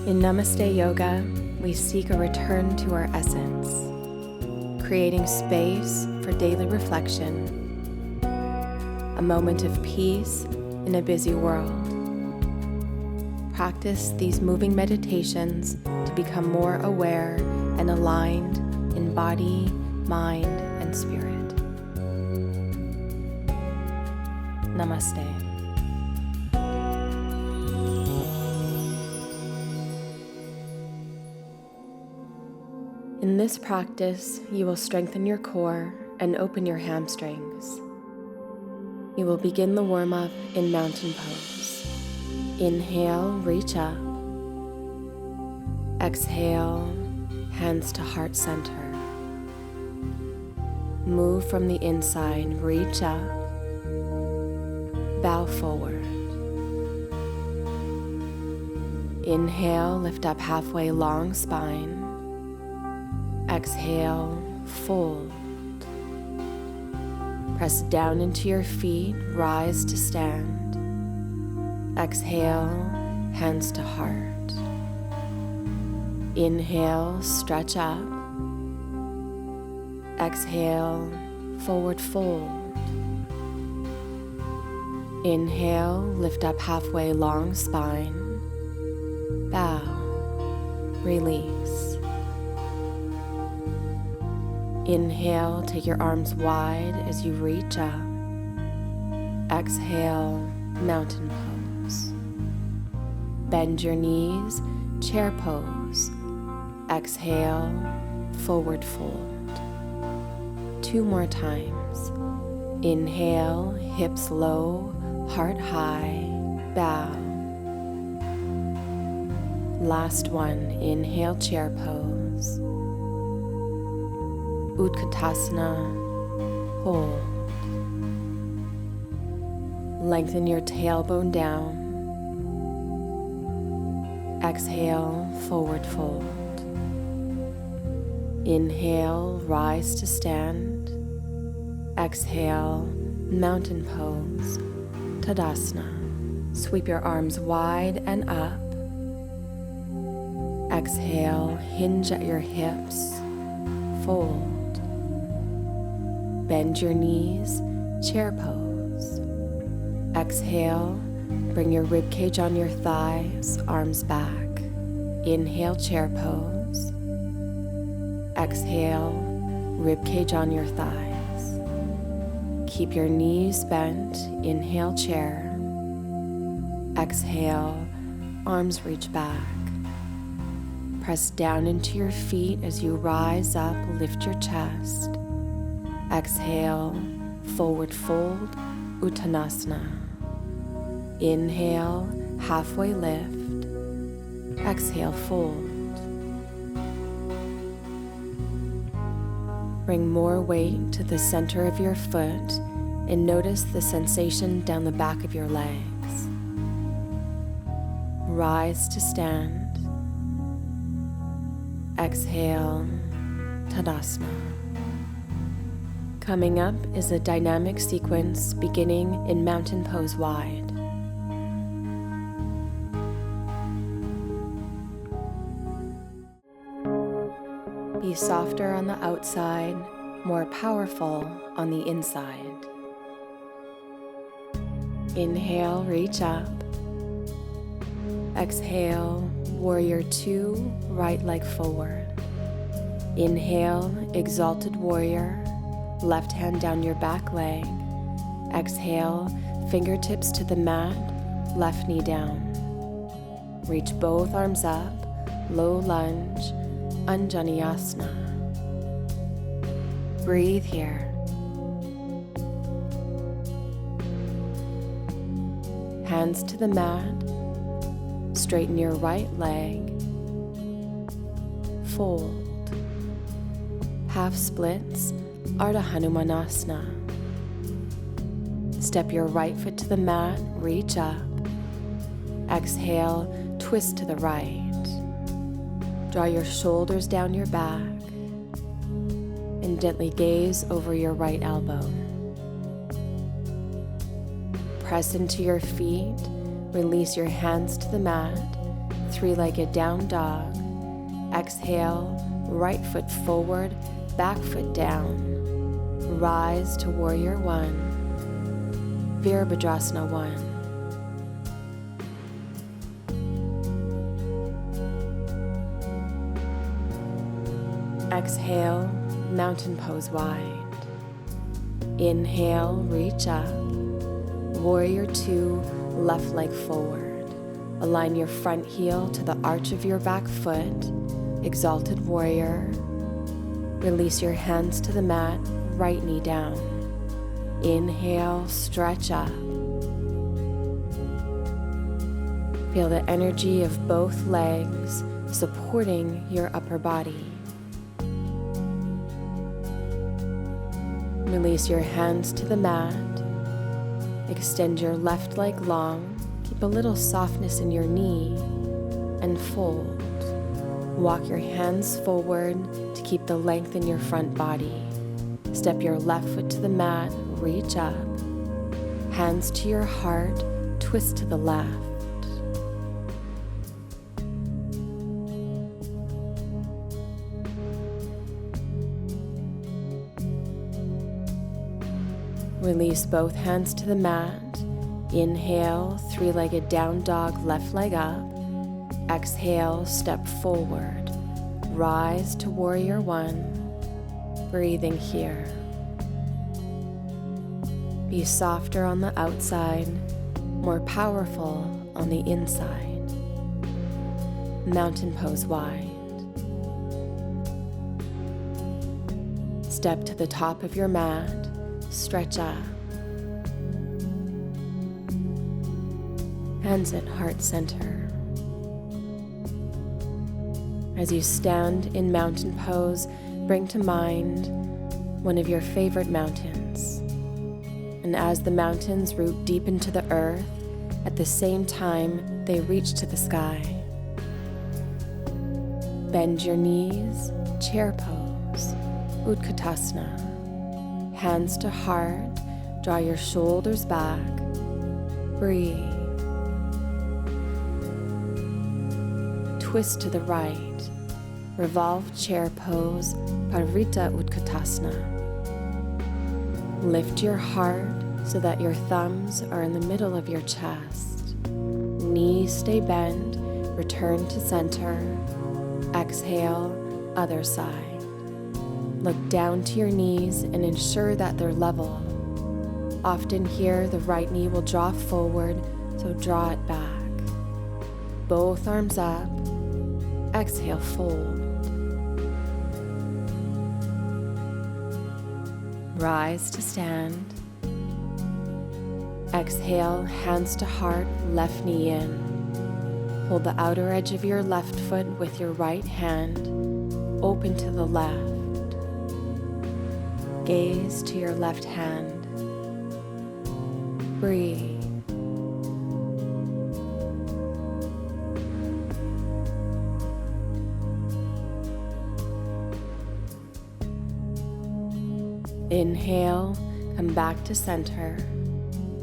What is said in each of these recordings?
In Namaste Yoga, we seek a return to our essence, creating space for daily reflection, a moment of peace in a busy world. Practice these moving meditations to become more aware and aligned in body, mind, and spirit. Namaste. In this practice, you will strengthen your core and open your hamstrings. You will begin the warm-up in mountain pose. Inhale, reach up. Exhale, hands to heart center. Move from the inside, reach up. Bow forward. Inhale, lift up halfway, long spine. Exhale, fold. Press down into your feet, rise to stand. Exhale, hands to heart. Inhale, stretch up. Exhale, forward fold. Inhale, lift up halfway, long spine. Bow, release. Inhale, take your arms wide as you reach up. Exhale, mountain pose. Bend your knees, chair pose. Exhale, forward fold. 2 more times. Inhale, hips low, heart high, bow. Last one, inhale, chair pose. Utkatasana, hold. Lengthen your tailbone down. Exhale, forward fold. Inhale, rise to stand. Exhale, mountain pose, Tadasana. Sweep your arms wide and up. Exhale, hinge at your hips, fold. Bend your knees, chair pose. Exhale, bring your rib cage on your thighs, arms back. Inhale, chair pose. Exhale, rib cage on your thighs. Keep your knees bent, inhale, chair. Exhale, arms reach back. Press down into your feet as you rise up, lift your chest. Exhale, forward fold, Uttanasana. Inhale, halfway lift. Exhale, fold. Bring more weight to the center of your foot and notice the sensation down the back of your legs. Rise to stand. Exhale, Tadasana. Coming up is a dynamic sequence beginning in mountain pose wide. Be softer on the outside, more powerful on the inside. Inhale, reach up. Exhale, warrior 2, right leg forward. Inhale, exalted warrior. Left hand down your back leg. Exhale, fingertips to the mat, left knee down. Reach both arms up, low lunge, Anjaneyasana. Breathe here. Hands to the mat, straighten your right leg, fold. Half splits, Ardha Hanumanasana. Step your right foot to the mat, reach up. Exhale, twist to the right. Draw your shoulders down your back and gently gaze over your right elbow. Press into your feet, release your hands to the mat, three-legged down dog. Exhale, right foot forward, back foot down. Rise to Warrior One. Virabhadrasana 1. Exhale, mountain pose wide. Inhale, reach up. Warrior 2, left leg forward. Align your front heel to the arch of your back foot. Exalted Warrior. Release your hands to the mat, right knee down. Inhale, stretch up. Feel the energy of both legs supporting your upper body. Release your hands to the mat. Extend your left leg long. Keep a little softness in your knee and fold. Walk your hands forward to keep the length in your front body. Step your left foot to the mat, reach up. Hands to your heart, twist to the left. Release both hands to the mat. Inhale, three-legged down dog, left leg up. Exhale, step forward. Rise to Warrior One. Breathing here. Be softer on the outside, more powerful on the inside. Mountain pose wide. Step to the top of your mat. Stretch up. Hands at heart center. As you stand in mountain pose, bring to mind one of your favorite mountains. And as the mountains root deep into the earth, at the same time they reach to the sky. Bend your knees, chair pose, Utkatasana. Hands to heart, draw your shoulders back. Breathe. Twist to the right. Revolve chair pose, Parvrita Utkatasana. Lift your heart so that your thumbs are in the middle of your chest. Knees stay bent, return to center. Exhale, other side. Look down to your knees and ensure that they're level. Often here, the right knee will draw forward, so draw it back. Both arms up. Exhale, fold. Rise to stand. Exhale, hands to heart, left knee in. Hold the outer edge of your left foot with your right hand, open to the left. Gaze to your left hand. Breathe. Inhale, come back to center,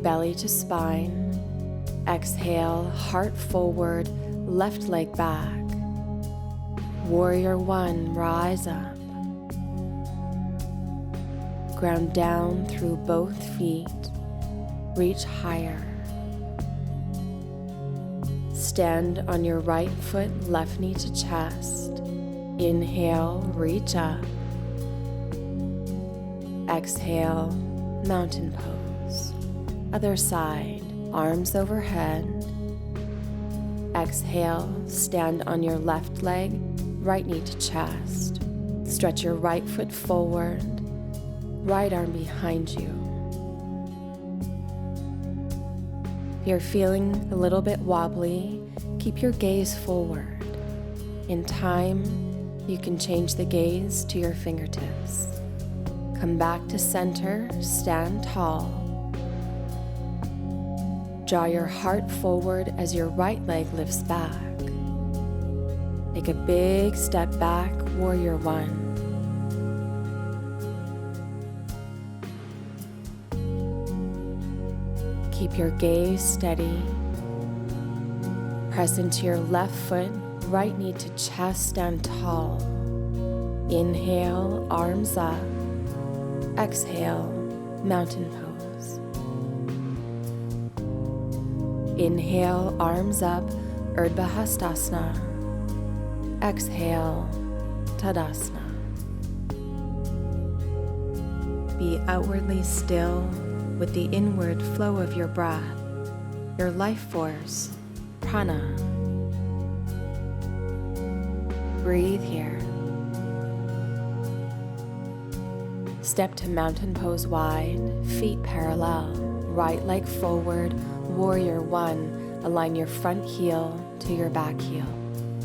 belly to spine. Exhale, heart forward, left leg back. Warrior One, rise up. Ground down through both feet. Reach higher. Stand on your right foot, left knee to chest. Inhale, reach up. Exhale, mountain pose. Other side, arms overhead. Exhale, stand on your left leg, right knee to chest. Stretch your right foot forward, right arm behind you. If you're feeling a little bit wobbly, keep your gaze forward. In time, you can change the gaze to your fingertips. Come back to center, stand tall. Draw your heart forward as your right leg lifts back. Take a big step back, Warrior One. Keep your gaze steady. Press into your left foot, right knee to chest, stand tall. Inhale, arms up. Exhale, mountain pose. Inhale, arms up, Urdhva Hastasana. Exhale, Tadasana. Be outwardly still with the inward flow of your breath, your life force, prana. Breathe here. Step to mountain pose wide, feet parallel, right leg forward, warrior one. Align your front heel to your back heel.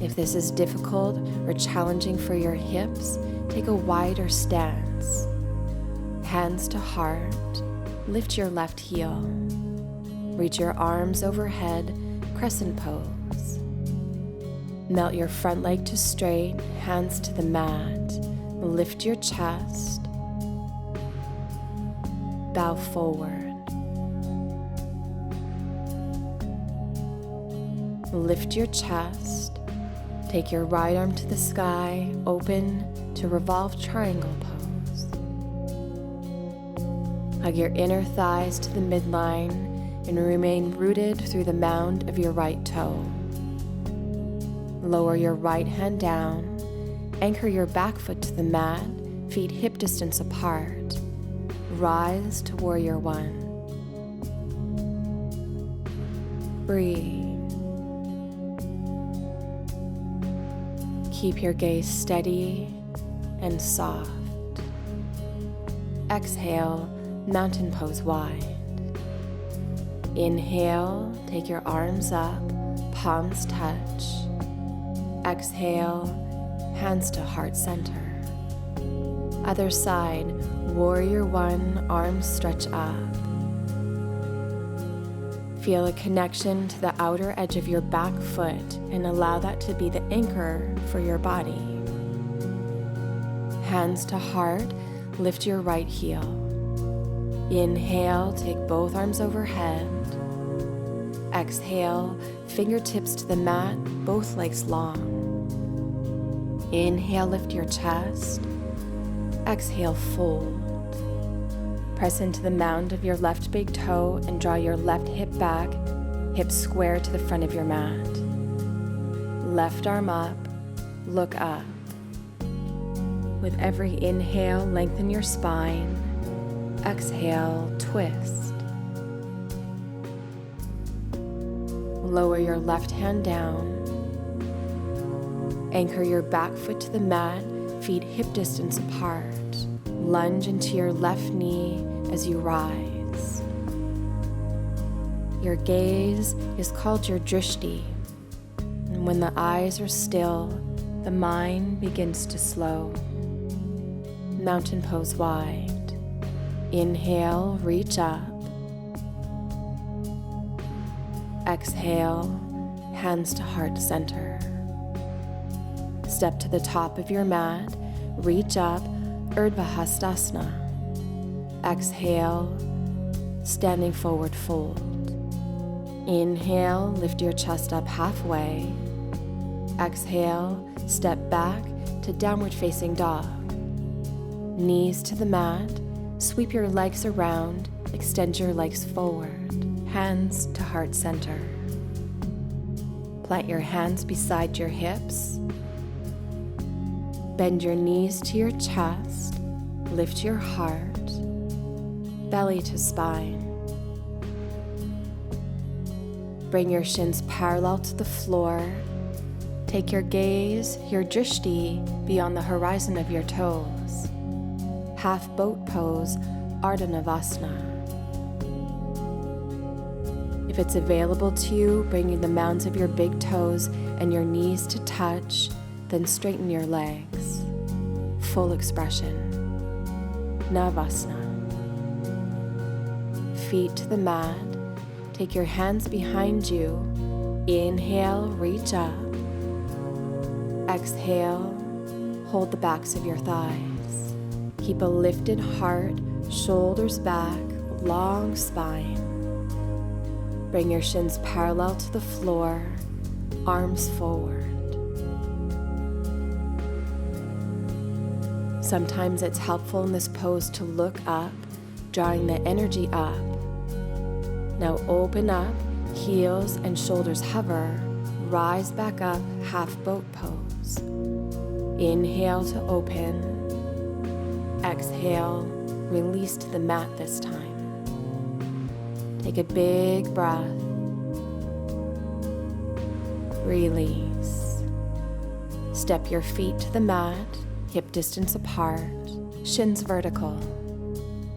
If this is difficult or challenging for your hips, take a wider stance. Hands to heart, lift your left heel. Reach your arms overhead, crescent pose. Melt your front leg to straight, hands to the mat. Lift your chest. Bow forward. Lift your chest. Take your right arm to the sky, open to revolve triangle pose. Hug your inner thighs to the midline and remain rooted through the mound of your right toe. Lower your right hand down. Anchor your back foot to the mat, feet hip distance apart. Rise to warrior one. Breathe. Keep your gaze steady and soft. Exhale, mountain pose wide. Inhale, take your arms up, palms touch. Exhale, hands to heart center. Other side, warrior one, arms stretch up. Feel a connection to the outer edge of your back foot and allow that to be the anchor for your body. Hands to heart, lift your right heel. Inhale, take both arms overhead. Exhale, fingertips to the mat, both legs long. Inhale, lift your chest. Exhale, fold. Press into the mound of your left big toe and draw your left hip back, hips square to the front of your mat. Left arm up, look up. With every inhale, lengthen your spine. Exhale, twist. Lower your left hand down. Anchor your back foot to the mat, feet hip distance apart. Lunge into your left knee as you rise. Your gaze is called your drishti, and when the eyes are still, the mind begins to slow. Mountain pose wide. Inhale, reach up. Exhale, hands to heart center. Step to the top of your mat, reach up, Urdhva Hastasana. Exhale, standing forward fold. Inhale, lift your chest up halfway. Exhale, step back to downward facing dog. Knees to the mat, sweep your legs around, extend your legs forward. Hands to heart center. Plant your hands beside your hips. Bend your knees to your chest, lift your heart, belly to spine. Bring your shins parallel to the floor. Take your gaze, your drishti, beyond the horizon of your toes. Half boat pose, Ardha Navasana. If it's available to you, bringing the mounds of your big toes and your knees to touch, then straighten your legs. Full expression. Navasana. Feet to the mat. Take your hands behind you. Inhale, reach up. Exhale, hold the backs of your thighs. Keep a lifted heart, shoulders back, long spine. Bring your shins parallel to the floor. arms forward. Sometimes it's helpful in this pose to look up, drawing the energy up. Now open up, heels and shoulders hover, rise back up, half boat pose. Inhale to open. Exhale, release to the mat this time. Take a big breath. Release. Step your feet to the mat, hip distance apart, shins vertical.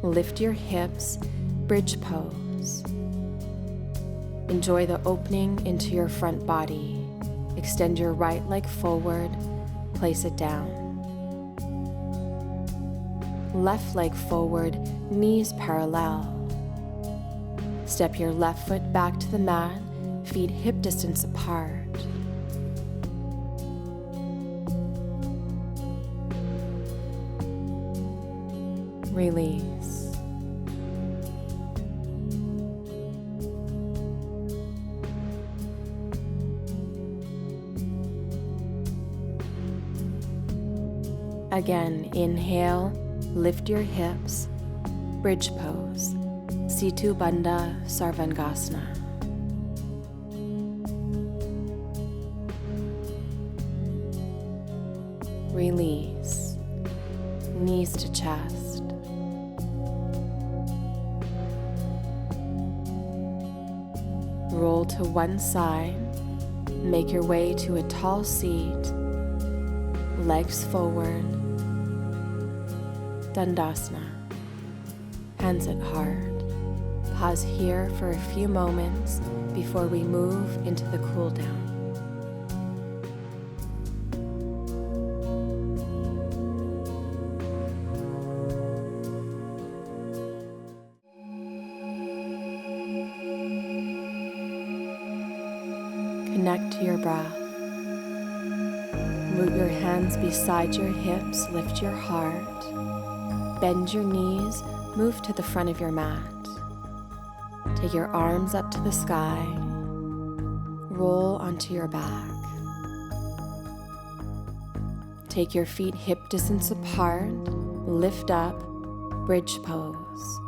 Lift your hips, bridge pose. Enjoy the opening into your front body. Extend your right leg forward, place it down. Left leg forward, knees parallel. Step your left foot back to the mat, feet hip distance apart. Release. Again, inhale, lift your hips, bridge pose, Situ Bandha Sarvangasana. Release, knees to chest. Roll to one side, make your way to a tall seat, legs forward, Dandasana, hands at heart. Pause here for a few moments before we move into the cool down. Connect to your breath. Root your hands beside your hips, lift your heart. Bend your knees, move to the front of your mat. Take your arms up to the sky. Roll onto your back. Take your feet hip distance apart, lift up, bridge pose.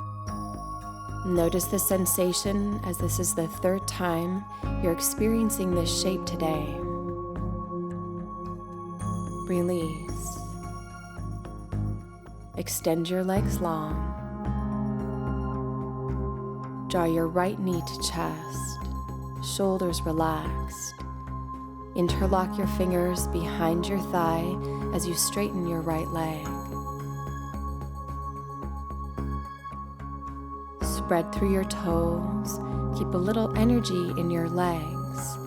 Notice the sensation as this is the third time you're experiencing this shape today. Release. Extend your legs long. Draw your right knee to chest, shoulders relaxed. Interlock your fingers behind your thigh as you straighten your right leg. Spread through your toes, keep a little energy in your legs.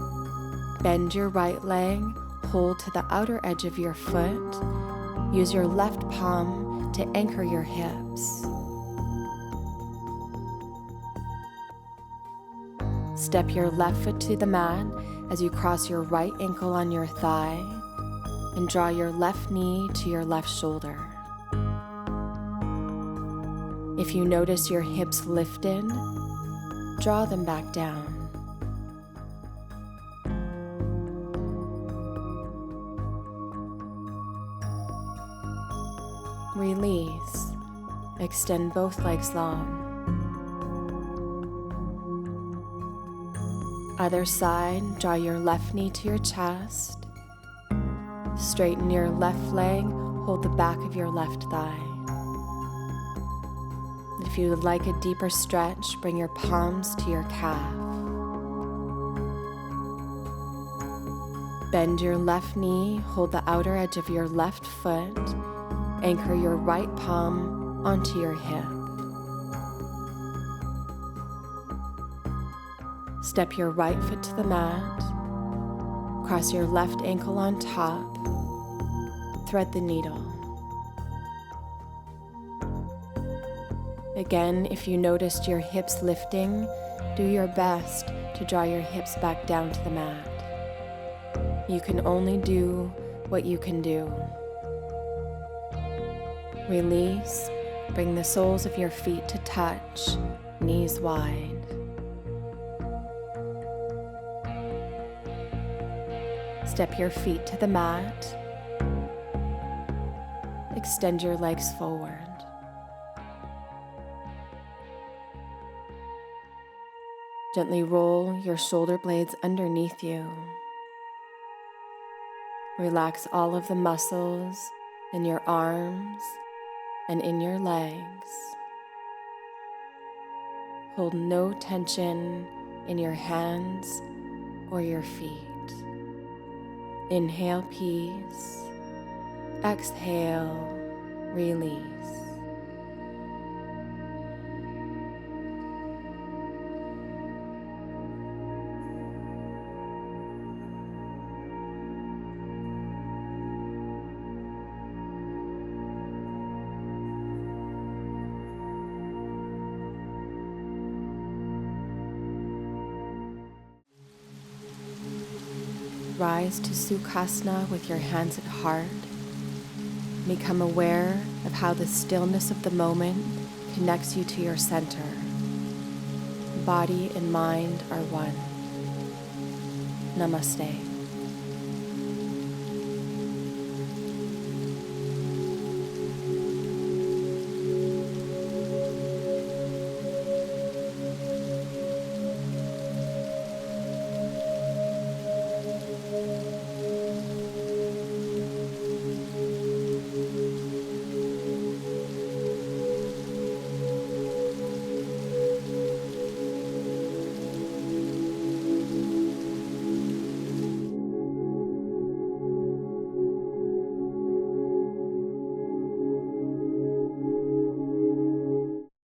Bend your right leg, hold to the outer edge of your foot. Use your left palm to anchor your hips. Step your left foot to the mat as you cross your right ankle on your thigh and draw your left knee to your left shoulder. If you notice your hips lifted, draw them back down. Release. Extend both legs long. Other side, draw your left knee to your chest. Straighten your left leg, hold the back of your left thigh. If you would like a deeper stretch, bring your palms to your calf. Bend your left knee, hold the outer edge of your left foot, anchor your right palm onto your hip. Step your right foot to the mat, cross your left ankle on top, thread the needle. Again, if you noticed your hips lifting, do your best to draw your hips back down to the mat. You can only do what you can do. Release, bring the soles of your feet to touch, knees wide. Step your feet to the mat. Extend your legs forward. Gently roll your shoulder blades underneath you. Relax all of the muscles in your arms and in your legs. Hold no tension in your hands or your feet. Inhale, peace. Exhale, release. Rise to Sukhasana with your hands at heart. Become aware of how the stillness of the moment connects you to your center. Body and mind are one. Namaste.